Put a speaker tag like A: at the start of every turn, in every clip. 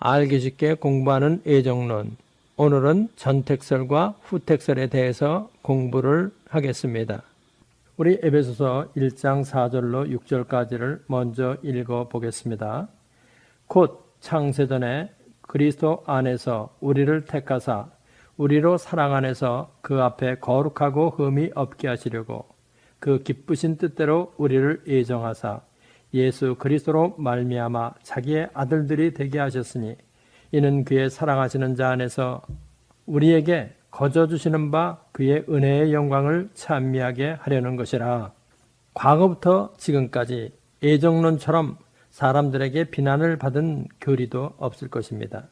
A: 알기 쉽게 공부하는 예정론. 오늘은 전택설과 후택설에 대해서 공부를 하겠습니다. 우리 에베소서 1장 4절로 6절까지를 먼저 읽어보겠습니다. 곧 창세전에 그리스도 안에서 우리를 택하사 우리로 사랑 안에서 그 앞에 거룩하고 흠이 없게 하시려고 그 기쁘신 뜻대로 우리를 예정하사 예수 그리스도로 말미암아 자기의 아들들이 되게 하셨으니 이는 그의 사랑하시는 자 안에서 우리에게 거저 주시는 바 그의 은혜의 영광을 찬미하게 하려는 것이라. 과거부터 지금까지 예정론처럼 사람들에게 비난을 받은 교리도 없을 것입니다.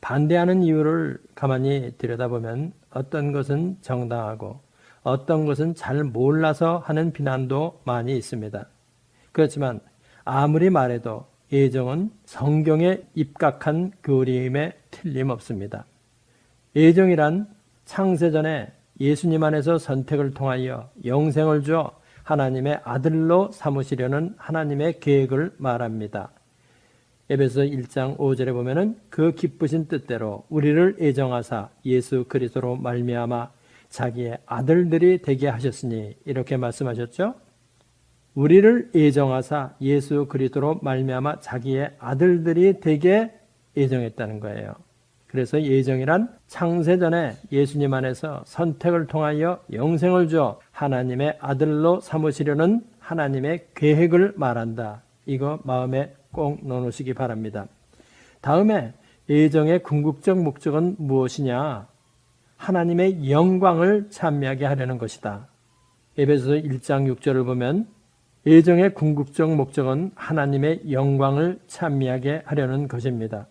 A: 반대하는 이유를 가만히 들여다보면 어떤 것은 정당하고 어떤 것은 잘 몰라서 하는 비난도 많이 있습니다. 그렇지만 아무리 말해도 예정은 성경에 입각한 교리임에 틀림없습니다. 예정이란 창세전에 예수님 안에서 선택을 통하여 영생을 주어 하나님의 아들로 삼으시려는 하나님의 계획을 말합니다. 에베소 1장 5절에 보면은 그 기쁘신 뜻대로 우리를 예정하사 예수 그리스도로 말미암아 자기의 아들들이 되게 하셨으니 이렇게 말씀하셨죠. 우리를 예정하사 예수 그리스도로 말미암아 자기의 아들들이 되게 예정했다는 거예요. 그래서 예정이란 창세전에 예수님 안에서 선택을 통하여 영생을 주어 하나님의 아들로 삼으시려는 하나님의 계획을 말한다. 이거 마음에 꼭 넣어놓으시기 바랍니다. 다음에 예정의 궁극적 목적은 무엇이냐? 하나님의 영광을 찬미하게 하려는 것이다. 에베소서 1장 6절을 보면 예정의 궁극적 목적은 하나님의 영광을 찬미하게 하려는 것입니다.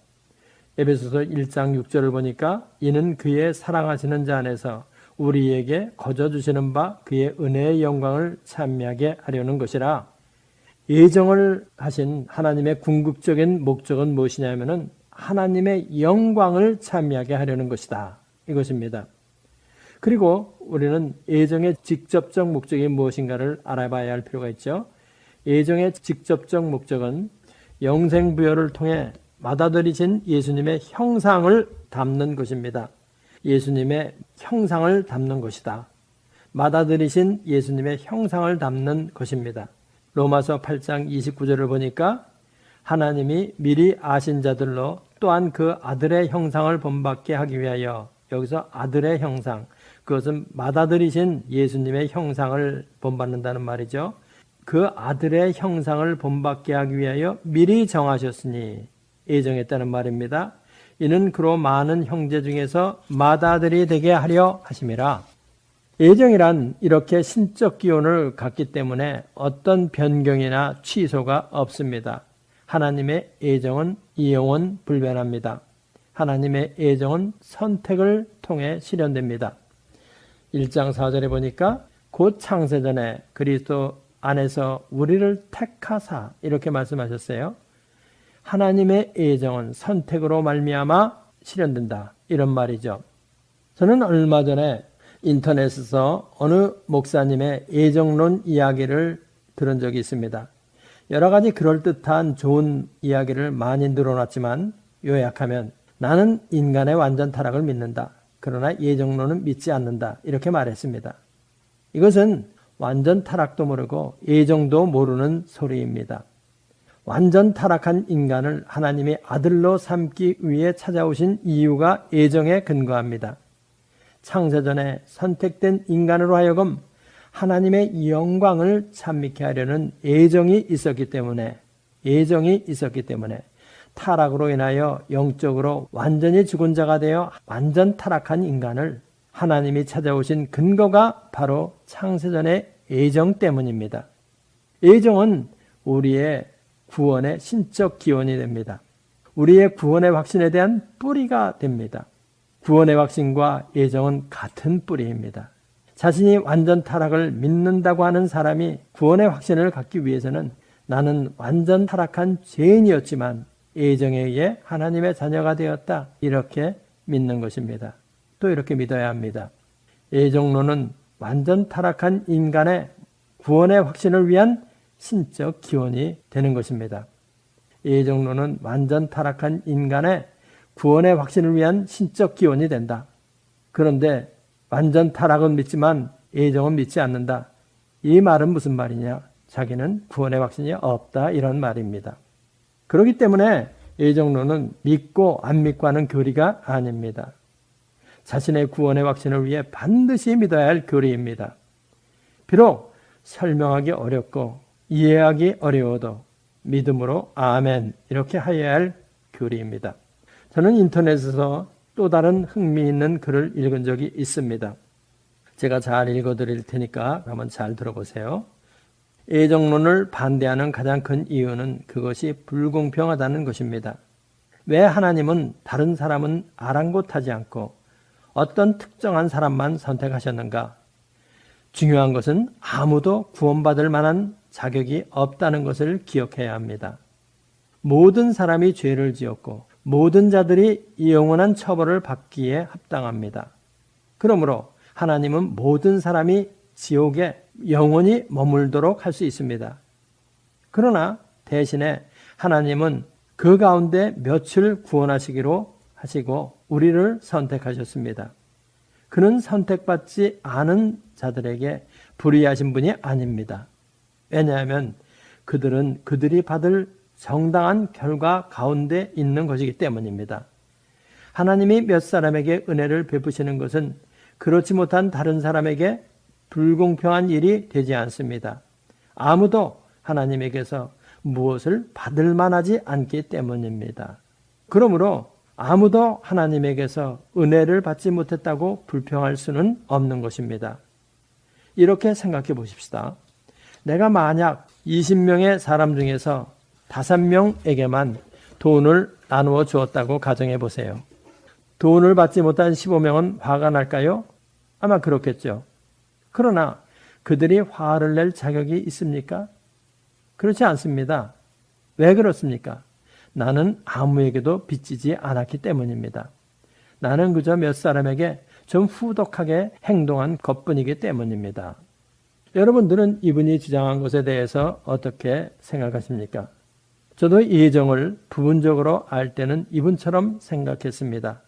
A: 에베소서 1장 6절을 보니까 이는 그의 사랑하시는 자 안에서 우리에게 거저 주시는 바 그의 은혜의 영광을 찬미하게 하려는 것이라. 예정을 하신 하나님의 궁극적인 목적은 무엇이냐면은 하나님의 영광을 찬미하게 하려는 것이다. 이것입니다. 그리고 우리는 예정의 직접적 목적이 무엇인가를 알아봐야 할 필요가 있죠. 예정의 직접적 목적은 영생부여를 통해 받아들이신 예수님의 형상을 담는 것입니다. 예수님의 형상을 담는 것이다. 받아들이신 예수님의 형상을 담는 것입니다. 로마서 8장 29절을 보니까 하나님이 미리 아신 자들로 또한 그 아들의 형상을 본받게 하기 위하여, 여기서 아들의 형상, 그것은 받아들이신 예수님의 형상을 본받는다는 말이죠. 그 아들의 형상을 본받게 하기 위하여 미리 정하셨으니 예정했다는 말입니다. 이는 그로 많은 형제 중에서 맏아들이 되게 하려 하심이라. 예정이란 이렇게 신적 기원을 갖기 때문에 어떤 변경이나 취소가 없습니다. 하나님의 예정은 영원 불변합니다. 하나님의 예정은 선택을 통해 실현됩니다. 1장 4절에 보니까 곧 창세전에 그리스도 안에서 우리를 택하사 이렇게 말씀하셨어요. 하나님의 예정은 선택으로 말미암아 실현된다. 이런 말이죠. 저는 얼마 전에 인터넷에서 어느 목사님의 예정론 이야기를 들은 적이 있습니다. 여러 가지 그럴듯한 좋은 이야기를 많이 늘어놨지만 요약하면 나는 인간의 완전 타락을 믿는다. 그러나 예정론은 믿지 않는다. 이렇게 말했습니다. 이것은 완전 타락도 모르고 예정도 모르는 소리입니다. 완전 타락한 인간을 하나님의 아들로 삼기 위해 찾아오신 이유가 예정에 근거합니다. 창세전에 선택된 인간으로 하여금 하나님의 영광을 찬미케 하려는 예정이 있었기 때문에 타락으로 인하여 영적으로 완전히 죽은 자가 되어 완전 타락한 인간을 하나님이 찾아오신 근거가 바로 창세전의 예정 때문입니다. 예정은 우리의 구원의 신적 기원이 됩니다. 우리의 구원의 확신에 대한 뿌리가 됩니다. 구원의 확신과 예정은 같은 뿌리입니다. 자신이 완전 타락을 믿는다고 하는 사람이 구원의 확신을 갖기 위해서는 나는 완전 타락한 죄인이었지만 예정에 의해 하나님의 자녀가 되었다. 이렇게 믿는 것입니다. 또 이렇게 믿어야 합니다. 예정론은 완전 타락한 인간의 구원의 확신을 위한 신적 기원이 되는 것입니다. 예정론은 완전 타락한 인간의 구원의 확신을 위한 신적 기원이 된다. 그런데 완전 타락은 믿지만 예정은 믿지 않는다. 이 말은 무슨 말이냐? 자기는 구원의 확신이 없다 이런 말입니다. 그렇기 때문에 예정론은 믿고 안 믿고 하는 교리가 아닙니다. 자신의 구원의 확신을 위해 반드시 믿어야 할 교리입니다. 비록 설명하기 어렵고 이해하기 어려워도 믿음으로 아멘 이렇게 하여야 할 교리입니다. 저는 인터넷에서 또 다른 흥미있는 글을 읽은 적이 있습니다. 제가 잘 읽어드릴 테니까 한번 잘 들어보세요. 예정론을 반대하는 가장 큰 이유는 그것이 불공평하다는 것입니다. 왜 하나님은 다른 사람은 아랑곳하지 않고 어떤 특정한 사람만 선택하셨는가? 중요한 것은 아무도 구원받을 만한 자격이 없다는 것을 기억해야 합니다. 모든 사람이 죄를 지었고 모든 자들이 영원한 처벌을 받기에 합당합니다. 그러므로 하나님은 모든 사람이 지옥에 영원히 머물도록 할 수 있습니다. 그러나 대신에 하나님은 그 가운데 몇을 구원하시기로 하시고 우리를 선택하셨습니다. 그는 선택받지 않은 자들에게 불의하신 분이 아닙니다. 왜냐하면 그들은 그들이 받을 정당한 결과 가운데 있는 것이기 때문입니다. 하나님이 몇 사람에게 은혜를 베푸시는 것은 그렇지 못한 다른 사람에게 불공평한 일이 되지 않습니다. 아무도 하나님에게서 무엇을 받을 만하지 않기 때문입니다. 그러므로 아무도 하나님에게서 은혜를 받지 못했다고 불평할 수는 없는 것입니다. 이렇게 생각해 보십시다. 내가 만약 20명의 사람 중에서 5명에게만 돈을 나누어 주었다고 가정해 보세요. 돈을 받지 못한 15명은 화가 날까요? 아마 그렇겠죠. 그러나 그들이 화를 낼 자격이 있습니까? 그렇지 않습니다. 왜 그렇습니까? 나는 아무에게도 빚지지 않았기 때문입니다. 나는 그저 몇 사람에게 좀 후덕하게 행동한 것뿐이기 때문입니다. 여러분들은 이분이 주장한 것에 대해서 어떻게 생각하십니까? 저도 예정을 부분적으로 알 때는 이분처럼 생각했습니다.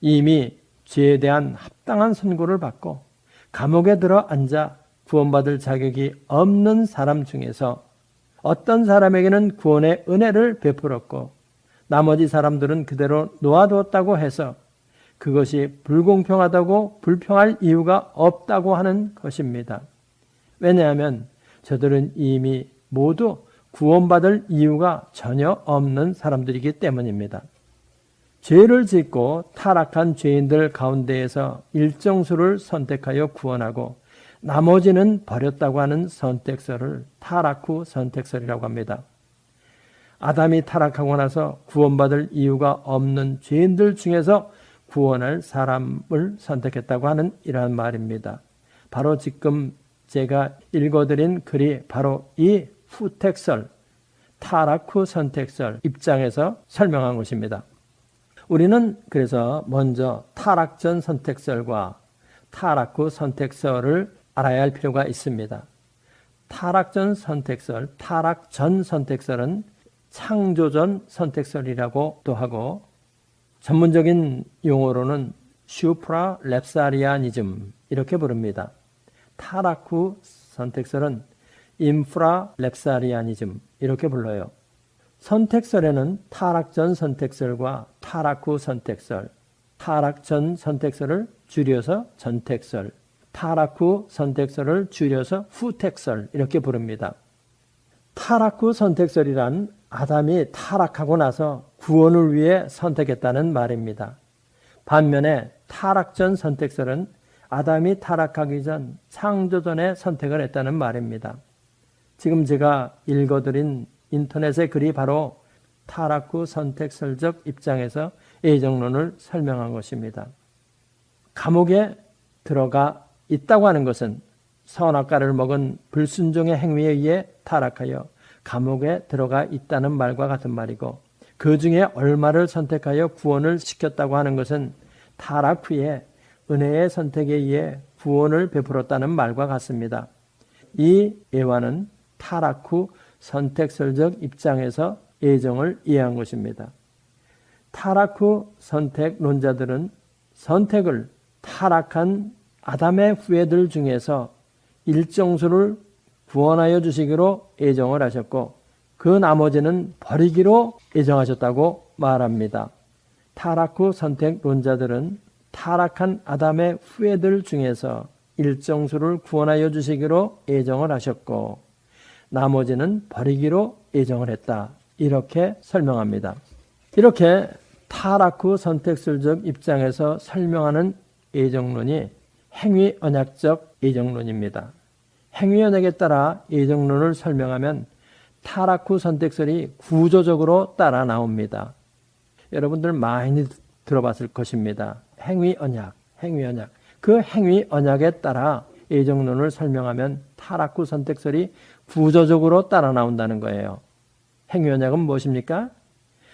A: 이미 죄에 대한 합당한 선고를 받고 감옥에 들어 앉아 구원받을 자격이 없는 사람 중에서 어떤 사람에게는 구원의 은혜를 베풀었고 나머지 사람들은 그대로 놓아두었다고 해서 그것이 불공평하다고 불평할 이유가 없다고 하는 것입니다. 왜냐하면 저들은 이미 모두 구원받을 이유가 전혀 없는 사람들이기 때문입니다. 죄를 짓고 타락한 죄인들 가운데에서 일정 수를 선택하여 구원하고 나머지는 버렸다고 하는 선택설을 타락 후 선택설이라고 합니다. 아담이 타락하고 나서 구원받을 이유가 없는 죄인들 중에서 구원할 사람을 선택했다고 하는 이러한 말입니다. 바로 지금 제가 읽어드린 글이 바로 이 후택설, 타락 후 선택설 입장에서 설명한 것입니다. 우리는 그래서 먼저 타락 전 선택설과 타락 후 선택설을 알아야 할 필요가 있습니다. 타락 전 선택설, 타락 전 선택설은 창조 전 선택설이라고도 하고 전문적인 용어로는 슈프라랩사리아니즘 이렇게 부릅니다. 타락 후 선택설은 인프라랩사리아니즘 이렇게 불러요. 선택설에는 타락 전 선택설과 타락 후 선택설, 타락 전 선택설을 줄여서 전택설, 타락 후 선택설을 줄여서 후택설 이렇게 부릅니다. 타락 후 선택설이란 아담이 타락하고 나서 구원을 위해 선택했다는 말입니다. 반면에 타락 전 선택설은 아담이 타락하기 전 창조 전에 선택을 했다는 말입니다. 지금 제가 읽어드린 인터넷의 글이 바로 타락 후 선택설적 입장에서 예정론을 설명한 것입니다. 감옥에 들어가 있다고 하는 것은 선악과를 먹은 불순종의 행위에 의해 타락하여 감옥에 들어가 있다는 말과 같은 말이고 그 중에 얼마를 선택하여 구원을 시켰다고 하는 것은 타락 후에 은혜의 선택에 의해 구원을 베풀었다는 말과 같습니다. 이 예화는 타락 후 선택설적 입장에서 애정을 이해한 것입니다. 타락 후 선택론자들은 선택을 타락한 아담의 후예들 중에서 일정수를 구원하여 주시기로 애정을 하셨고 그 나머지는 버리기로 애정하셨다고 말합니다. 타락 후 선택론자들은 타락한 아담의 후예들 중에서 일정수를 구원하여 주시기로 애정을 하셨고 나머지는 버리기로 애정을 했다. 이렇게 설명합니다. 이렇게 타락 후 선택설적 입장에서 설명하는 애정론이 행위언약적 애정론입니다. 행위언약에 따라 애정론을 설명하면 타락 후 선택설이 구조적으로 따라 나옵니다. 여러분들 많이 들어봤을 것입니다. 행위언약. 그 행위언약에 따라 애정론을 설명하면 타락 후 선택설이 구조적으로 따라 나온다는 거예요. 행위언약은 무엇입니까?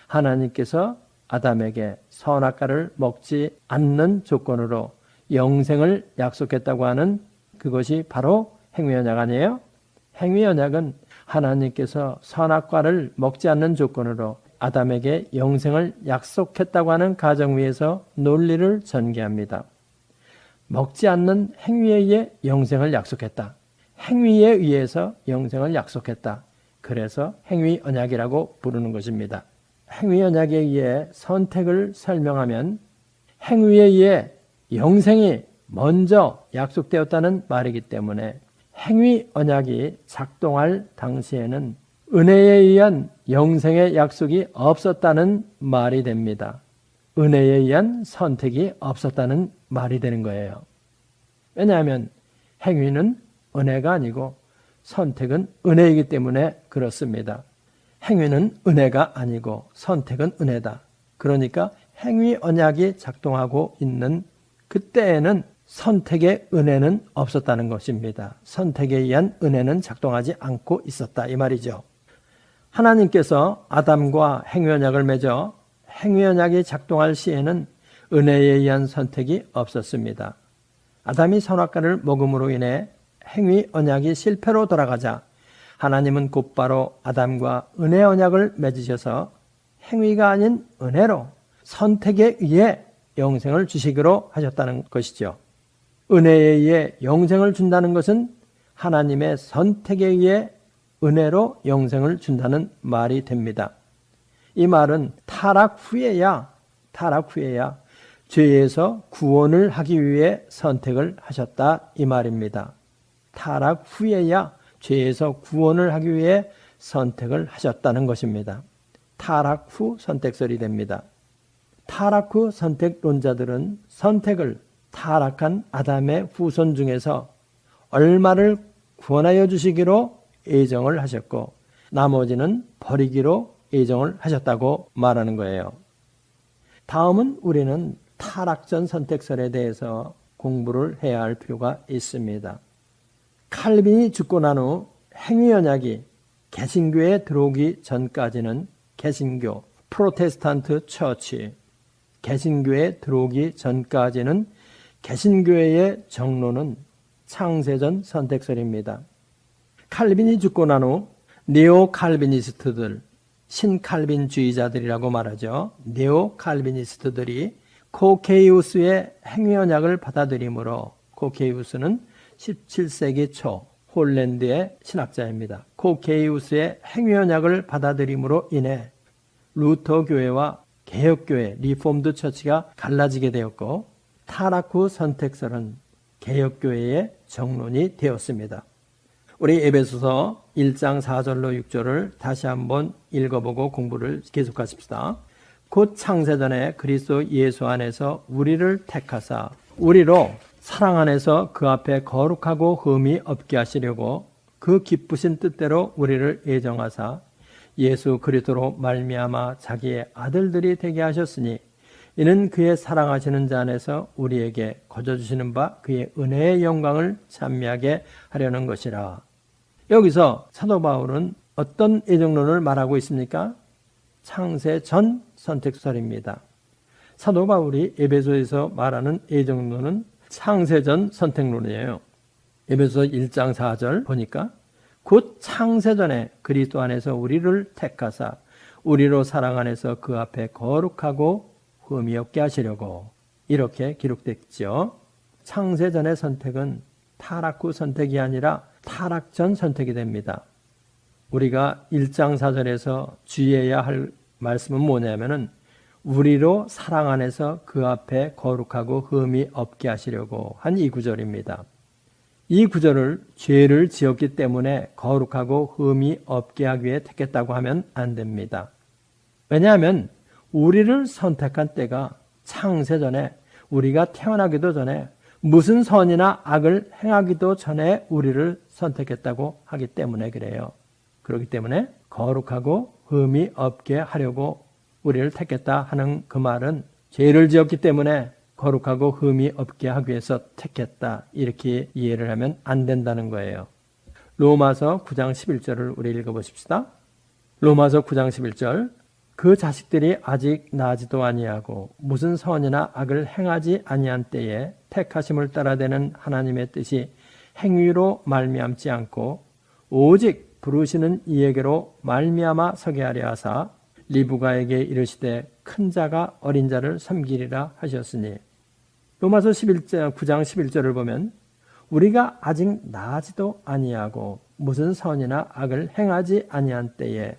A: 하나님께서 아담에게 선악과를 먹지 않는 조건으로 영생을 약속했다고 하는 그것이 바로 행위언약 아니에요? 행위언약은 하나님께서 선악과를 먹지 않는 조건으로 아담에게 영생을 약속했다고 하는 가정 위에서 논리를 전개합니다. 먹지 않는 행위에 의해 영생을 약속했다. 행위에 의해서 영생을 약속했다. 그래서 행위언약이라고 부르는 것입니다. 행위언약에 의해 선택을 설명하면 행위에 의해 영생이 먼저 약속되었다는 말이기 때문에 행위언약이 작동할 당시에는 은혜에 의한 영생의 약속이 없었다는 말이 됩니다. 은혜에 의한 선택이 없었다는 말이 되는 거예요. 왜냐하면 행위는 은혜가 아니고 선택은 은혜이기 때문에 그렇습니다. 행위는 은혜가 아니고 선택은 은혜다. 그러니까 행위 언약이 작동하고 있는 그때에는 선택의 은혜는 없었다는 것입니다. 선택에 의한 은혜는 작동하지 않고 있었다 이 말이죠. 하나님께서 아담과 행위 언약을 맺어 행위 언약이 작동할 시에는 은혜에 의한 선택이 없었습니다. 아담이 선악과를 먹음으로 인해 행위 언약이 실패로 돌아가자 하나님은 곧바로 아담과 은혜 언약을 맺으셔서 행위가 아닌 은혜로 선택에 의해 영생을 주시기로 하셨다는 것이죠. 은혜에 의해 영생을 준다는 것은 하나님의 선택에 의해 은혜로 영생을 준다는 말이 됩니다. 이 말은 타락 후에야 죄에서 구원을 하기 위해 선택을 하셨다 이 말입니다. 타락 후에야 죄에서 구원을 하기 위해 선택을 하셨다는 것입니다. 타락 후 선택설이 됩니다. 타락 후 선택론자들은 선택을 타락한 아담의 후손 중에서 얼마를 구원하여 주시기로 애정을 하셨고 나머지는 버리기로 애정을 하셨다고 말하는 거예요. 다음은 우리는 타락전 선택설에 대해서 공부를 해야 할 필요가 있습니다. 칼빈이 죽고 난 후 행위언약이 개신교에 들어오기 전까지는 개신교, 프로테스탄트 처치, 개신교에 들어오기 전까지는 개신교회의 정론은 창세전 선택설입니다. 칼빈이 죽고 난 후 네오 칼비니스트들, 신칼빈주의자들이라고 말하죠. 네오 칼비니스트들이 코케이우스의 행위언약을 받아들이므로 코케이우스는 17세기 초 홀랜드의 신학자입니다. 코케이우스의 행위언약을 받아들임으로 인해 루터 교회와 개혁교회 리폼드 처치가 갈라지게 되었고 타락 후 선택설은 개혁교회의 정론이 되었습니다. 우리 에베소서 1장 4절로 6절을 다시 한번 읽어보고 공부를 계속하십시다. 곧 창세전에 그리스도 예수 안에서 우리를 택하사 우리로 사랑 안에서 그 앞에 거룩하고 흠이 없게 하시려고 그 기쁘신 뜻대로 우리를 애정하사 예수 그리스도로 말미암아 자기의 아들들이 되게 하셨으니 이는 그의 사랑하시는 자 안에서 우리에게 거저 주시는 바 그의 은혜의 영광을 찬미하게 하려는 것이라. 여기서 사도 바울은 어떤 애정론을 말하고 있습니까? 창세 전 선택설입니다. 사도 바울이 에베소에서 말하는 애정론은 창세전 선택론이에요. 에베소 1장 4절 보니까 곧 창세전에 그리스도 안에서 우리를 택하사 우리로 사랑 안에서 그 앞에 거룩하고 흠이 없게 하시려고 이렇게 기록됐죠. 창세전의 선택은 타락 후 선택이 아니라 타락 전 선택이 됩니다. 우리가 1장 4절에서 주의해야 할 말씀은 뭐냐면은 우리로 사랑 안에서 그 앞에 거룩하고 흠이 없게 하시려고 한 이 구절입니다. 이 구절을 죄를 지었기 때문에 거룩하고 흠이 없게 하기 위해 택했다고 하면 안 됩니다. 왜냐하면 우리를 선택한 때가 창세전에 우리가 태어나기도 전에 무슨 선이나 악을 행하기도 전에 우리를 선택했다고 하기 때문에 그래요. 그렇기 때문에 거룩하고 흠이 없게 하려고 우리를 택했다 하는 그 말은 죄를 지었기 때문에 거룩하고 흠이 없게 하기 위해서 택했다 이렇게 이해를 하면 안 된다는 거예요. 로마서 9장 11절을 우리 읽어보십시다. 로마서 9장 11절 그 자식들이 아직 나지도 아니하고 무슨 선이나 악을 행하지 아니한 때에 택하심을 따라되는 하나님의 뜻이 행위로 말미암지 않고 오직 부르시는 이에게로 말미암아 서게 하려 하사 리브가에게 이르시되 큰 자가 어린 자를 섬기리라 하셨으니 로마서 9장 11절을 보면 우리가 아직 나지도 아니하고 무슨 선이나 악을 행하지 아니한 때에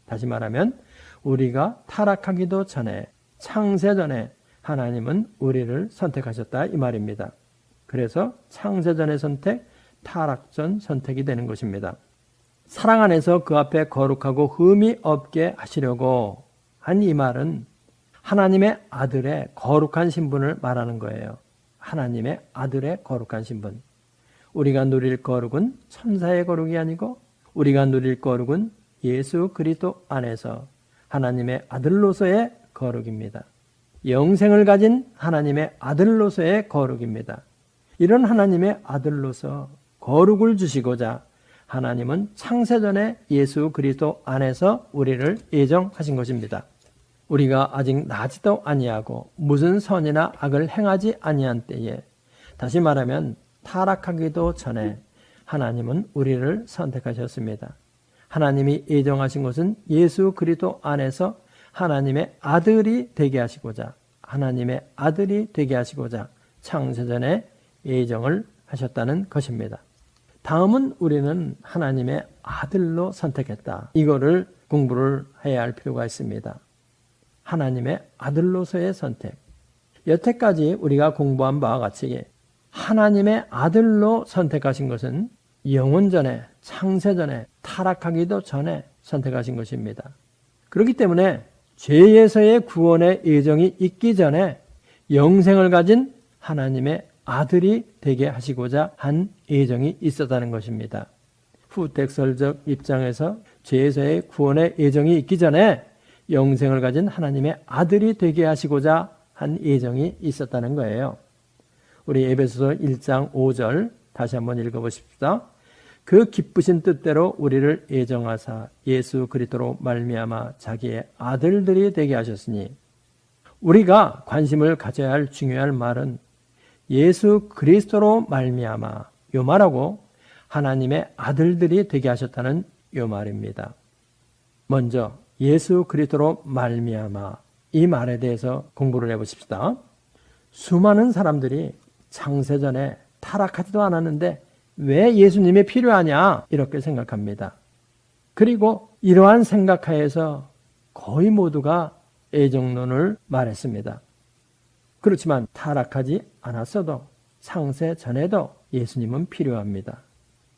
A: 다시 말하면 우리가 타락하기도 전에 창세전에 하나님은 우리를 선택하셨다 이 말입니다. 그래서 창세전의 선택, 타락전 선택이 되는 것입니다. 사랑 안에서 그 앞에 거룩하고 흠이 없게 하시려고 한 이 말은 하나님의 아들의 거룩한 신분을 말하는 거예요. 하나님의 아들의 거룩한 신분. 우리가 누릴 거룩은 천사의 거룩이 아니고 우리가 누릴 거룩은 예수 그리스도 안에서 하나님의 아들로서의 거룩입니다. 영생을 가진 하나님의 아들로서의 거룩입니다. 이런 하나님의 아들로서 거룩을 주시고자 하나님은 창세전에 예수 그리스도 안에서 우리를 예정하신 것입니다. 우리가 아직 나지도 아니하고 무슨 선이나 악을 행하지 아니한 때에 다시 말하면 타락하기도 전에 하나님은 우리를 선택하셨습니다. 하나님이 예정하신 것은 예수 그리스도 안에서 하나님의 아들이 되게 하시고자 하나님의 아들이 되게 하시고자 창세전에 예정을 하셨다는 것입니다. 다음은 우리는 하나님의 아들로 선택했다. 이거를 공부를 해야 할 필요가 있습니다. 하나님의 아들로서의 선택. 여태까지 우리가 공부한 바와 같이 하나님의 아들로 선택하신 것은 영원 전에 창세 전에 타락하기도 전에 선택하신 것입니다. 그렇기 때문에 죄에서의 구원의 예정이 있기 전에 영생을 가진 하나님의 아들이 되게 하시고자 한 예정이 있었다는 것입니다. 후택설적 입장에서 죄에서의 구원의 예정이 있기 전에 영생을 가진 하나님의 아들이 되게 하시고자 한 예정이 있었다는 거예요. 우리 에베소서 1장 5절 다시 한번 읽어보십시다. 그 기쁘신 뜻대로 우리를 예정하사 예수 그리스도로 말미암아 자기의 아들들이 되게 하셨으니 우리가 관심을 가져야 할 중요한 말은 예수 그리스도로 말미암아 요 말하고 하나님의 아들들이 되게 하셨다는 요 말입니다. 먼저 예수 그리스도로 말미암아 이 말에 대해서 공부를 해보십시다. 수많은 사람들이 창세전에 타락하지도 않았는데 왜 예수님이 필요하냐 이렇게 생각합니다. 그리고 이러한 생각하에서 거의 모두가 애정론을 말했습니다. 그렇지만 타락하지 않았어도 창세 전에도 예수님은 필요합니다.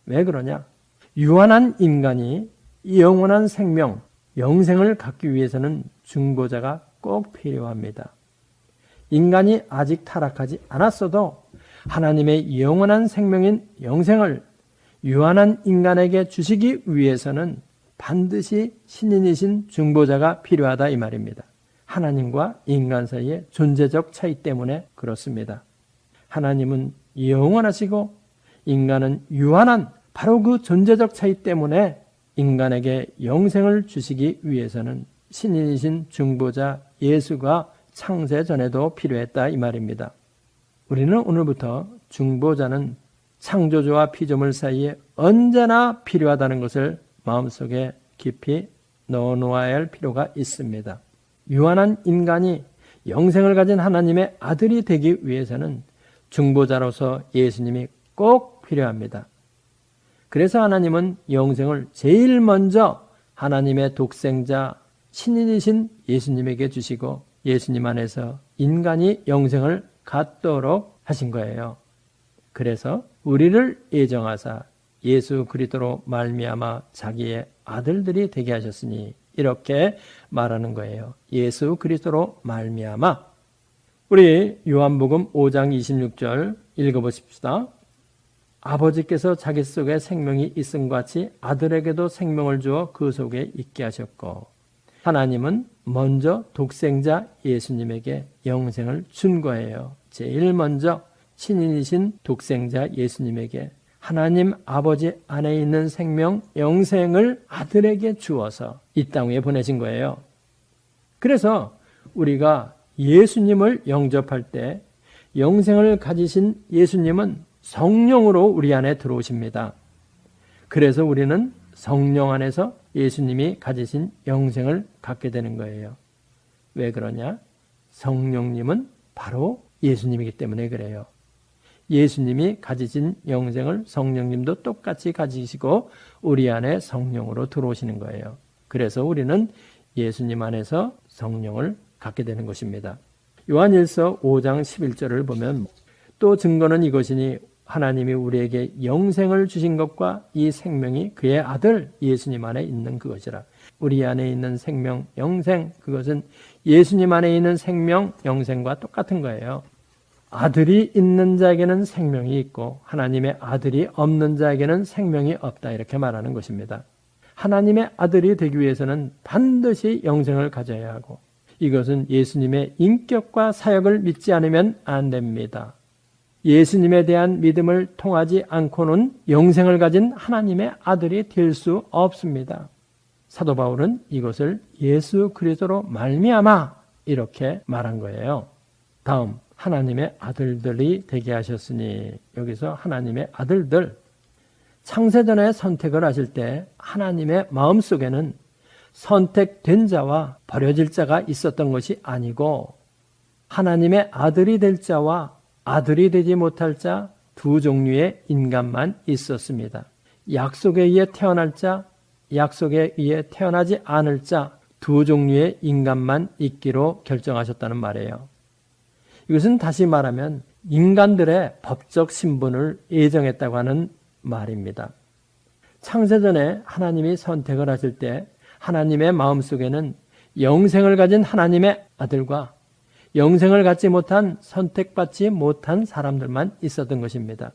A: 왜 그러냐? 유한한 인간이 영원한 생명, 영생을 갖기 위해서는 중보자가 꼭 필요합니다. 인간이 아직 타락하지 않았어도 하나님의 영원한 생명인 영생을 유한한 인간에게 주시기 위해서는 반드시 신인이신 중보자가 필요하다 이 말입니다. 하나님과 인간 사이의 존재적 차이 때문에 그렇습니다. 하나님은 영원하시고 인간은 유한한 바로 그 존재적 차이 때문에 인간에게 영생을 주시기 위해서는 신인이신 중보자 예수가 창세 전에도 필요했다 이 말입니다. 우리는 오늘부터 중보자는 창조주와 피조물 사이에 언제나 필요하다는 것을 마음속에 깊이 넣어놓아야 할 필요가 있습니다. 유한한 인간이 영생을 가진 하나님의 아들이 되기 위해서는 중보자로서 예수님이 꼭 필요합니다. 그래서 하나님은 영생을 제일 먼저 하나님의 독생자 신인이신 예수님에게 주시고 예수님 안에서 인간이 영생을 갖도록 하신 거예요. 그래서 우리를 예정하사 예수 그리스도로 말미암아 자기의 아들들이 되게 하셨으니 이렇게 말하는 거예요. 예수 그리스도로 말미암아. 우리 요한복음 5장 26절 읽어보십시다. 아버지께서 자기 속에 생명이 있음과 같이 아들에게도 생명을 주어 그 속에 있게 하셨고 하나님은 먼저 독생자 예수님에게 영생을 준 거예요. 제일 먼저 신인이신 독생자 예수님에게 하나님 아버지 안에 있는 생명, 영생을 아들에게 주어서 이 땅 위에 보내신 거예요. 그래서 우리가 예수님을 영접할 때 영생을 가지신 예수님은 성령으로 우리 안에 들어오십니다. 그래서 우리는 성령 안에서 예수님이 가지신 영생을 갖게 되는 거예요. 왜 그러냐? 성령님은 바로 예수님이기 때문에 그래요. 예수님이 가지신 영생을 성령님도 똑같이 가지시고 우리 안에 성령으로 들어오시는 거예요. 그래서 우리는 예수님 안에서 성령을 갖게 되는 것입니다. 요한일서 5장 11절을 보면 또 증거는 이것이니 하나님이 우리에게 영생을 주신 것과 이 생명이 그의 아들 예수님 안에 있는 그것이라. 우리 안에 있는 생명, 영생, 그것은 예수님 안에 있는 생명, 영생과 똑같은 거예요. 아들이 있는 자에게는 생명이 있고 하나님의 아들이 없는 자에게는 생명이 없다 이렇게 말하는 것입니다. 하나님의 아들이 되기 위해서는 반드시 영생을 가져야 하고 이것은 예수님의 인격과 사역을 믿지 않으면 안 됩니다. 예수님에 대한 믿음을 통하지 않고는 영생을 가진 하나님의 아들이 될 수 없습니다. 사도 바울은 이것을 예수 그리스도로 말미암아 이렇게 말한 거예요. 다음 하나님의 아들들이 되게 하셨으니 여기서 하나님의 아들들 창세전에 선택을 하실 때 하나님의 마음속에는 선택된 자와 버려질 자가 있었던 것이 아니고 하나님의 아들이 될 자와 아들이 되지 못할 자 두 종류의 인간만 있었습니다. 약속에 의해 태어날 자, 약속에 의해 태어나지 않을 자 두 종류의 인간만 있기로 결정하셨다는 말이에요. 이것은 다시 말하면 인간들의 법적 신분을 예정했다고 하는 말입니다. 창세전에 하나님이 선택을 하실 때 하나님의 마음속에는 영생을 가진 하나님의 아들과 영생을 갖지 못한 선택받지 못한 사람들만 있었던 것입니다.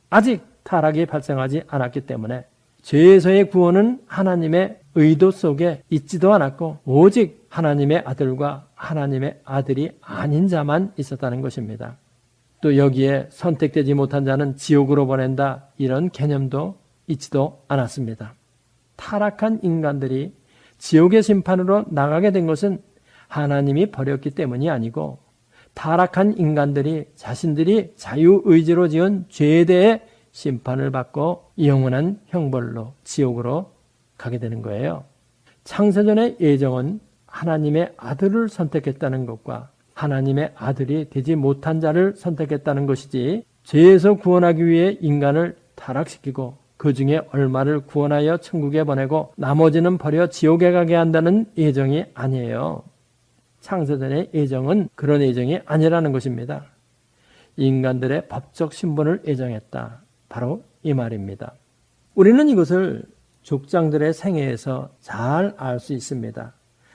A: 아직 타락이 발생하지 않았기 때문에 죄에서의 구원은 하나님의 의도 속에 있지도 않았고 오직 하나님의 아들과 하나님의 아들이 아닌 자만 있었다는 것입니다. 또 여기에 선택되지 못한 자는 지옥으로 보낸다 이런 개념도 있지도 않았습니다. 타락한 인간들이 지옥의 심판으로 나가게 된 것은 하나님이 버렸기 때문이 아니고 타락한 인간들이 자신들이 자유의지로 지은 죄에 대해 심판을 받고 영원한 형벌로 지옥으로 가게 되는 거예요. 창세전의 예정은 하나님의 아들을 선택했다는 것과 하나님의 아들이 되지 못한 자를 선택했다는 것이지 죄에서 구원하기 위해 인간을 타락시키고 그 중에 얼마를 구원하여 천국에 보내고 나머지는 버려 지옥에 가게 한다는 예정이 아니에요. 창세전의 예정은 그런 예정이 아니라는 것입니다. 인간들의 법적 신분을 예정했다. 바로 이 말입니다. 우리는 이것을 족장들의 생애에서 잘 알 수 있습니다.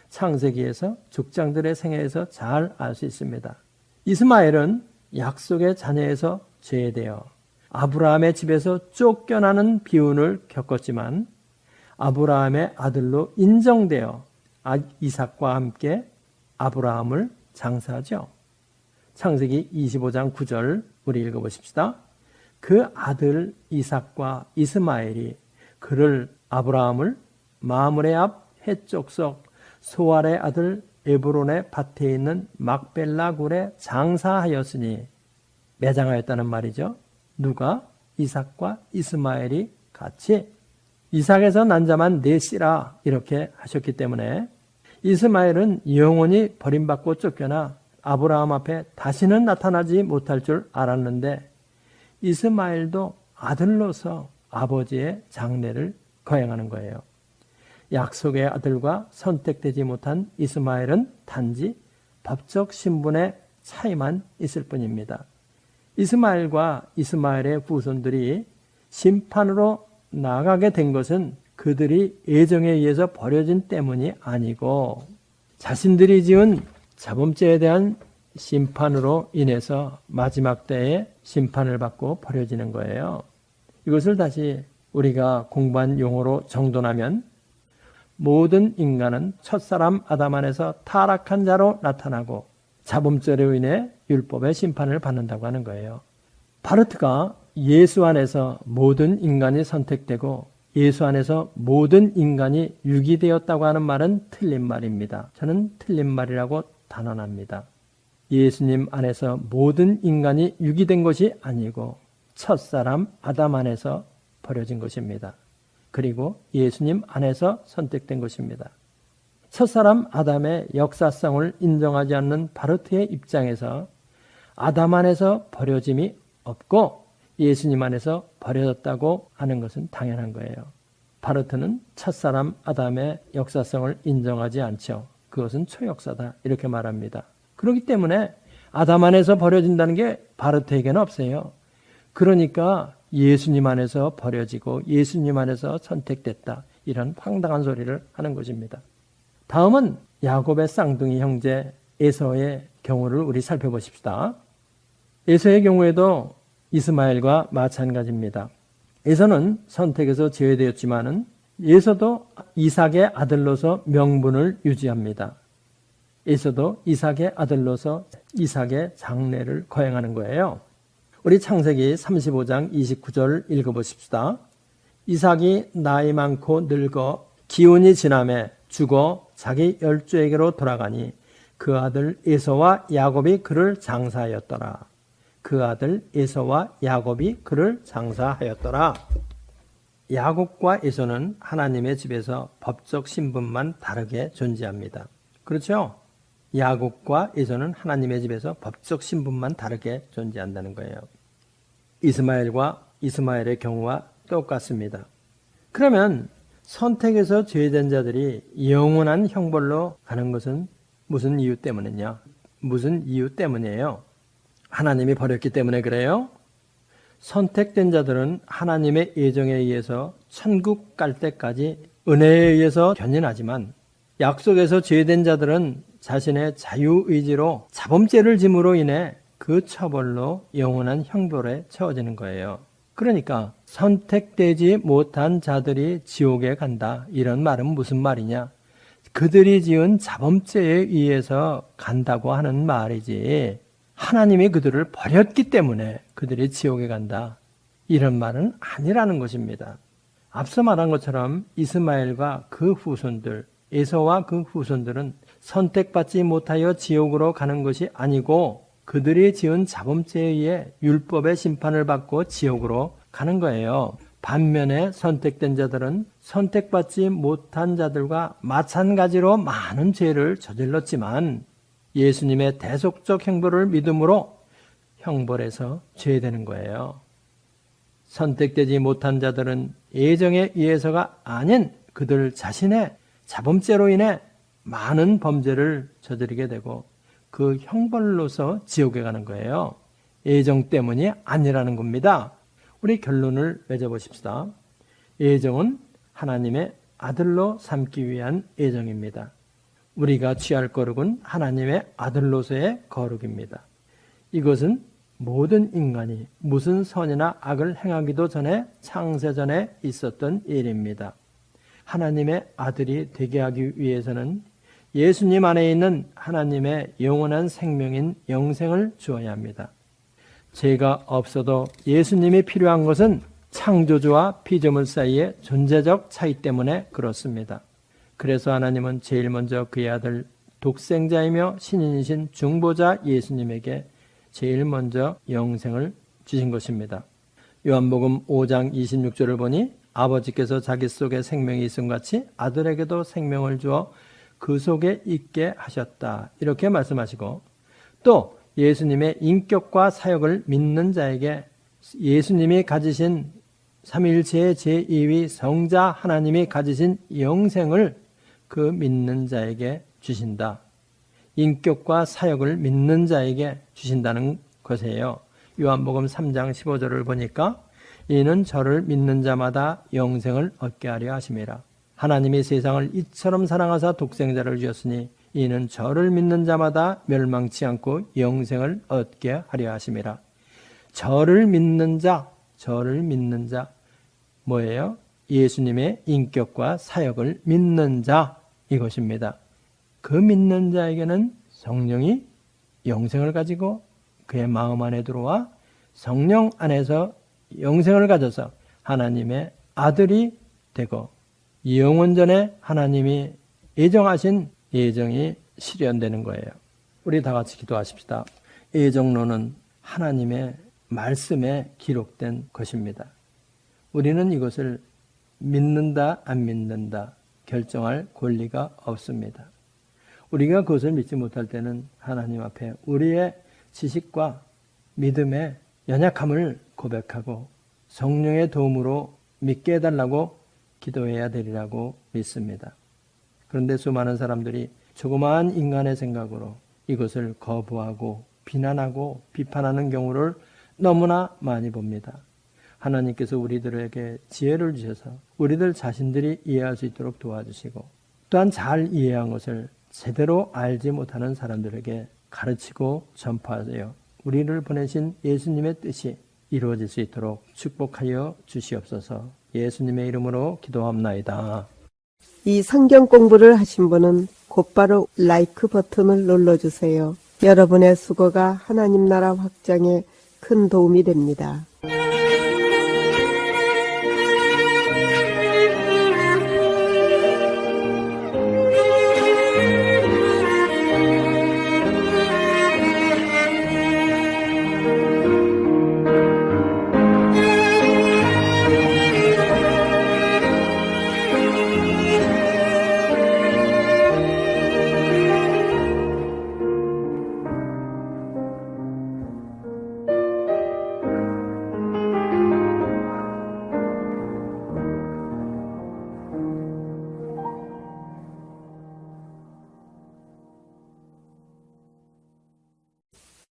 A: 창세기에서 족장들의 생애에서 잘 알 수 있습니다. 이스마엘은 약속의 자녀에서 제외되어 아브라함의 집에서 쫓겨나는 비운을 겪었지만 아브라함의 아들로 인정되어 이삭과 함께 아브라함을 장사하죠. 창세기 25장 9절 우리 읽어보십시다. 그 아들 이삭과 이스마엘이 그를 아브라함을 마므레 앞 해쪽석 소알의 아들 에브론의 밭에 있는 막벨라 굴에 장사하였으니 매장하였다는 말이죠. 누가? 이삭과 이스마엘이 같이. 이삭에서 난 자만 넷이라 이렇게 하셨기 때문에 이스마엘은 영원히 버림받고 쫓겨나 아브라함 앞에 다시는 나타나지 못할 줄 알았는데 이스마엘도 아들로서 아버지의 장례를 거행하는 거예요. 약속의 아들과 선택되지 못한 이스마엘은 단지 법적 신분의 차이만 있을 뿐입니다. 이스마엘과 이스마엘의 후손들이 심판으로 나가게 된 것은 그들이 애정에 의해서 버려진 때문이 아니고 자신들이 지은 자범죄에 대한 심판으로 인해서 마지막 때에 심판을 받고 버려지는 거예요. 이것을 다시 우리가 공부한 용어로 정돈하면 모든 인간은 첫사람 아담 안에서 타락한 자로 나타나고 자범죄로 인해 율법의 심판을 받는다고 하는 거예요. 바르트가 예수 안에서 모든 인간이 선택되고 예수 안에서 모든 인간이 유기되었다고 하는 말은 틀린 말입니다. 저는 틀린 말이라고 단언합니다. 예수님 안에서 모든 인간이 유기된 것이 아니고 첫사람 아담 안에서 버려진 것입니다. 그리고 예수님 안에서 선택된 것입니다. 첫사람 아담의 역사성을 인정하지 않는 바르트의 입장에서 아담 안에서 버려짐이 없고 예수님 안에서 버려졌다고 하는 것은 당연한 거예요. 바르트는 첫사람 아담의 역사성을 인정하지 않죠. 그것은 초역사다 이렇게 말합니다. 그렇기 때문에 아담 안에서 버려진다는 게 바르트에게는 없어요. 그러니까 예수님 안에서 버려지고 예수님 안에서 선택됐다. 이런 황당한 소리를 하는 것입니다. 다음은 야곱의 쌍둥이 형제 에서의 경우를 우리 살펴보십시다. 에서의 경우에도 이스마엘과 마찬가지입니다. 에서는 선택에서 제외되었지만은 에서도 이삭의 아들로서 명분을 유지합니다. 에서도 이삭의 아들로서 이삭의 장례를 거행하는 거예요. 우리 창세기 35장 29절 읽어보십시다. 이삭이 나이 많고 늙어 기운이 지남에 죽어 자기 열조에게로 돌아가니 그 아들 에서와 야곱이 그를 장사하였더라. 그 아들 에서와 야곱이 그를 장사하였더라. 야곱과 에서는 하나님의 집에서 법적 신분만 다르게 존재합니다. 그렇죠? 야곱과 에서는 하나님의 집에서 법적 신분만 다르게 존재한다는 거예요. 이스마엘과 이스마엘의 경우와 똑같습니다. 그러면 선택에서 죄된 자들이 영원한 형벌로 가는 것은 무슨 이유 때문이냐? 무슨 이유 때문이에요? 하나님이 버렸기 때문에 그래요? 선택된 자들은 하나님의 예정에 의해서 천국 갈 때까지 은혜에 의해서 견인하지만 약속에서 죄된 자들은 자신의 자유의지로 자범죄를 짐으로 인해 그 처벌로 영원한 형벌에 처해지는 거예요. 그러니까 선택되지 못한 자들이 지옥에 간다. 이런 말은 무슨 말이냐? 그들이 지은 자범죄에 의해서 간다고 하는 말이지 하나님이 그들을 버렸기 때문에 그들이 지옥에 간다. 이런 말은 아니라는 것입니다. 앞서 말한 것처럼 이스마엘과 그 후손들, 에서와 그 후손들은 선택받지 못하여 지옥으로 가는 것이 아니고 그들이 지은 자범죄에 의해 율법의 심판을 받고 지옥으로 가는 거예요. 반면에 선택된 자들은 선택받지 못한 자들과 마찬가지로 많은 죄를 저질렀지만 예수님의 대속적 형벌을 믿음으로 형벌에서 제외되는 거예요. 선택되지 못한 자들은 예정에 의해서가 아닌 그들 자신의 자범죄로 인해 많은 범죄를 저지르게 되고 그 형벌로서 지옥에 가는 거예요. 예정 때문이 아니라는 겁니다. 우리 결론을 맺어보십시다. 예정은 하나님의 아들로 삼기 위한 예정입니다. 우리가 취할 거룩은 하나님의 아들로서의 거룩입니다. 이것은 모든 인간이 무슨 선이나 악을 행하기도 전에 창세전에 있었던 일입니다. 하나님의 아들이 되게 하기 위해서는 예수님 안에 있는 하나님의 영원한 생명인 영생을 주어야 합니다. 죄가 없어도 예수님이 필요한 것은 창조주와 피조물 사이의 존재적 차이 때문에 그렇습니다. 그래서 하나님은 제일 먼저 그의 아들 독생자이며 신인이신 중보자 예수님에게 제일 먼저 영생을 주신 것입니다. 요한복음 5장 26절을 보니 아버지께서 자기 속에 생명이 있음 같이 아들에게도 생명을 주어 그 속에 있게 하셨다. 이렇게 말씀하시고, 또 예수님의 인격과 사역을 믿는 자에게 예수님이 가지신 삼위일체의 제2위 성자 하나님이 가지신 영생을 그 믿는 자에게 주신다. 인격과 사역을 믿는 자에게 주신다는 것이에요. 요한복음 3장 15절을 보니까 이는 저를 믿는 자마다 영생을 얻게 하려 하심이라. 하나님이 세상을 이처럼 사랑하사 독생자를 주셨으니 이는 저를 믿는 자마다 멸망치 않고 영생을 얻게 하려 하심이라. 저를 믿는 자 뭐예요? 예수님의 인격과 사역을 믿는 자, 이것입니다. 그 믿는 자에게는 성령이 영생을 가지고 그의 마음 안에 들어와 성령 안에서 영생을 가져서 하나님의 아들이 되고 영원전에 하나님이 예정하신 예정이 실현되는 거예요. 우리 다 같이 기도하십시다. 예정론은 하나님의 말씀에 기록된 것입니다. 우리는 이것을 믿는다 안 믿는다 결정할 권리가 없습니다. 우리가 그것을 믿지 못할 때는 하나님 앞에 우리의 지식과 믿음의 연약함을 고백하고 성령의 도움으로 믿게 해달라고 기도해야 되리라고 믿습니다. 그런데 수많은 사람들이 조그마한 인간의 생각으로 이것을 거부하고 비난하고 비판하는 경우를 너무나 많이 봅니다. 하나님께서 우리들에게 지혜를 주셔서 우리들 자신들이 이해할 수 있도록 도와주시고 또한 잘 이해한 것을 제대로 알지 못하는 사람들에게 가르치고 전파하여 우리를 보내신 예수님의 뜻이 이루어질 수 있도록 축복하여 주시옵소서. 예수님의 이름으로 기도합나이다.
B: 이 성경 공부를 하신 분은 곧바로 라이크 버튼을 눌러주세요. 여러분의 수고가 하나님 나라 확장에 큰 도움이 됩니다.